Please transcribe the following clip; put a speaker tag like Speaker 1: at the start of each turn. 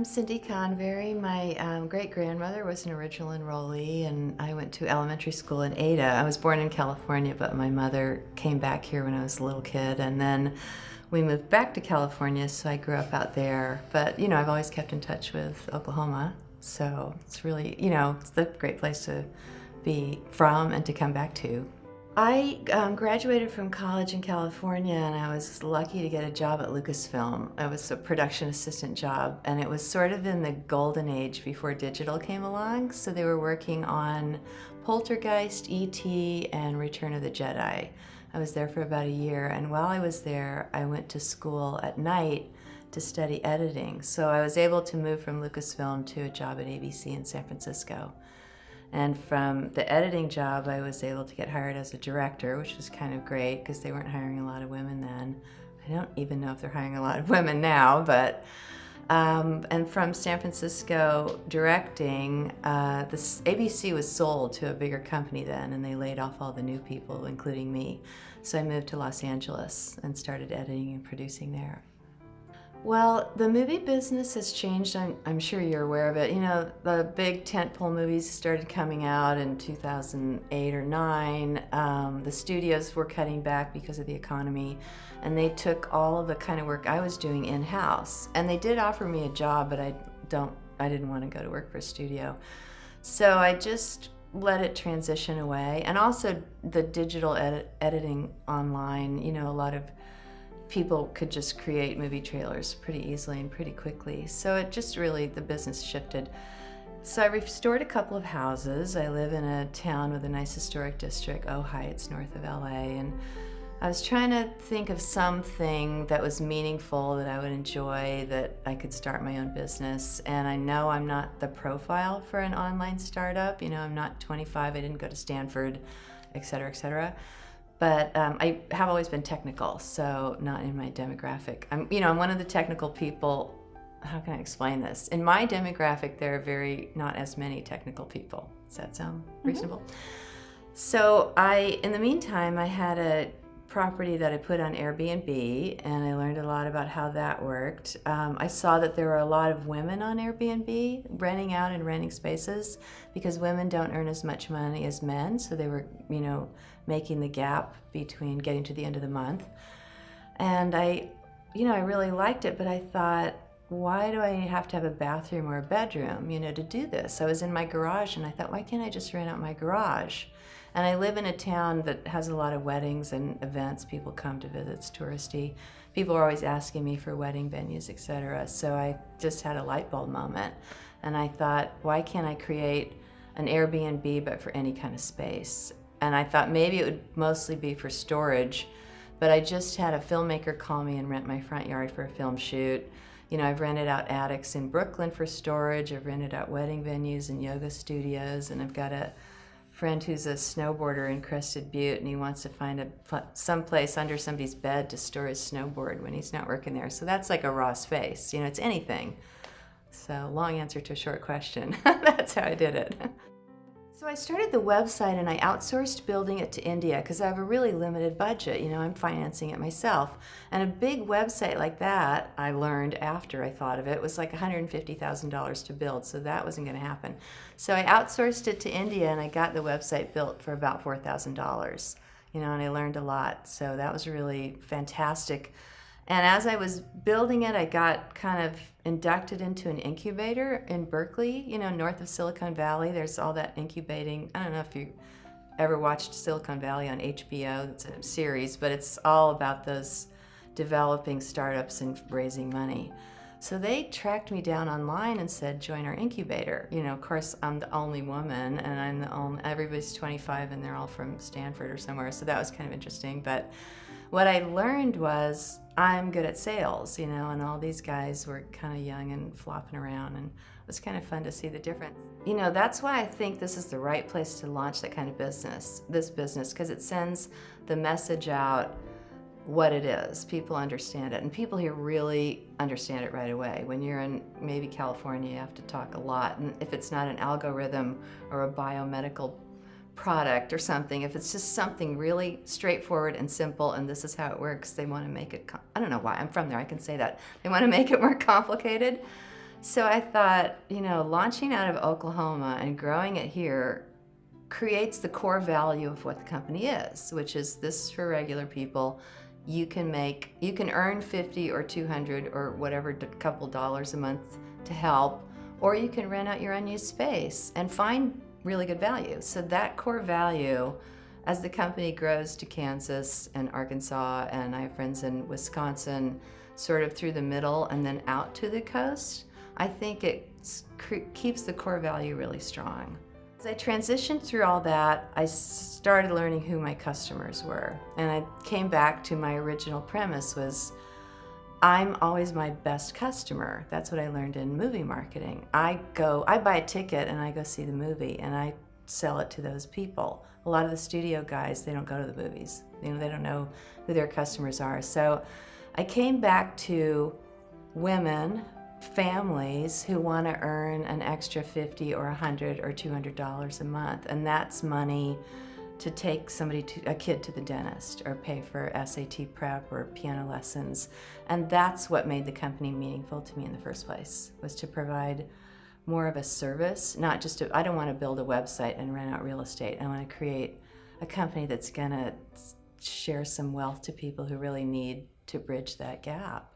Speaker 1: Cindy Convery. My great-grandmother was an original enrollee, and I went to elementary school in Ada. I was born in California, but my mother came back here when I was a little kid, and then we moved back to California, so I grew up out there. But, I've always kept in touch with Oklahoma, so it's really, it's a great place to be from and to come back to. I graduated from college in California, and I was lucky to get a job at Lucasfilm. It was a production assistant job, and it was sort of in the golden age before digital came along. So they were working on Poltergeist, E.T., and Return of the Jedi. I was there for about a year, and while I was there, I went to school at night to study editing. So I was able to move from Lucasfilm to a job at ABC in San Francisco. And from the editing job, I was able to get hired as a director, which was kind of great because they weren't hiring a lot of women then. I don't even know if they're hiring a lot of women now, but, and from San Francisco directing, this ABC was sold to a bigger company then, and they laid off all the new people, including me. So I moved to Los Angeles and started editing and producing there. Well, the movie business has changed. I'm sure you're aware of it. The big tentpole movies started coming out in 2008 or 9. The studios were cutting back because of the economy, and they took all of the kind of work I was doing in-house. And they did offer me a job, but I didn't want to go to work for a studio. So I just let it transition away. And also the digital editing online, a lot of people could just create movie trailers pretty easily and pretty quickly. So it just really, the business shifted. So I restored a couple of houses. I live in a town with a nice historic district, Ojai, it's north of LA, and I was trying to think of something that was meaningful, that I would enjoy, that I could start my own business. And I know I'm not the profile for an online startup. I'm not 25, I didn't go to Stanford, et cetera, et cetera. But I have always been technical, so not in my demographic. I'm one of the technical people. How can I explain this? In my demographic, there are not as many technical people. Does that sound reasonable? So in the meantime, I had a property that I put on Airbnb, and I learned a lot about how that worked. I saw that there were a lot of women on Airbnb renting out and renting spaces because women don't earn as much money as men, so they were, making the gap between getting to the end of the month. And I really liked it, but I thought, why do I have to have a bathroom or a bedroom, to do this? I was in my garage, and I thought, why can't I just rent out my garage? And I live in a town that has a lot of weddings and events. People come to visit, it's touristy. People are always asking me for wedding venues, etc. So I just had a light bulb moment. And I thought, why can't I create an Airbnb but for any kind of space? And I thought maybe it would mostly be for storage, but I just had a filmmaker call me and rent my front yard for a film shoot. I've rented out attics in Brooklyn for storage. I've rented out wedding venues and yoga studios, and I've got a friend who's a snowboarder in Crested Butte, and he wants to find some place under somebody's bed to store his snowboard when he's not working there. So that's like a raw space. It's anything. So long answer to a short question. That's how I did it. So I started the website, and I outsourced building it to India because I have a really limited budget. I'm financing it myself. And a big website like that, I learned after I thought of it, was like $150,000 to build, so that wasn't going to happen. So I outsourced it to India, and I got the website built for about $4,000, and I learned a lot. So that was really fantastic. And as I was building it, I got kind of inducted into an incubator in Berkeley, north of Silicon Valley. There's all that incubating. I don't know if you ever watched Silicon Valley on HBO. It's a series, but it's all about those developing startups and raising money. So they tracked me down online and said, join our incubator. Of course, I'm the only woman, and I'm the only, everybody's 25, and they're all from Stanford or somewhere. So that was kind of interesting. But what I learned was I'm good at sales, and all these guys were kind of young and flopping around, and it was kind of fun to see the difference. That's why I think this is the right place to launch that kind of business, because it sends the message out what it is. People understand it, and people here really understand it right away. When you're in maybe California, you have to talk a lot, and if it's not an algorithm or a biomedical product or something, if it's just something really straightforward and simple and this is how it works, they want to make it, I don't know why, I'm from there, I can say that. They want to make it more complicated. So I thought, launching out of Oklahoma and growing it here creates the core value of what the company is, which is this is for regular people. You can earn 50 or 200 or whatever couple dollars a month to help, or you can rent out your unused space and find really good value. So that core value, as the company grows to Kansas and Arkansas, and I have friends in Wisconsin, sort of through the middle and then out to the coast, I think it keeps the core value really strong. As I transitioned through all that, I started learning who my customers were. And I came back to my original premise was, I'm always my best customer. That's what I learned in movie marketing. I buy a ticket and I go see the movie and I sell it to those people. A lot of the studio guys, they don't go to the movies. They don't know who their customers are. So I came back to women, families who want to earn an extra $50 or $100 or $200 a month, and that's money to take a kid to the dentist or pay for SAT prep or piano lessons. And that's what made the company meaningful to me in the first place, was to provide more of a service, not just I don't want to build a website and rent out real estate. I want to create a company that's going to share some wealth to people who really need to bridge that gap.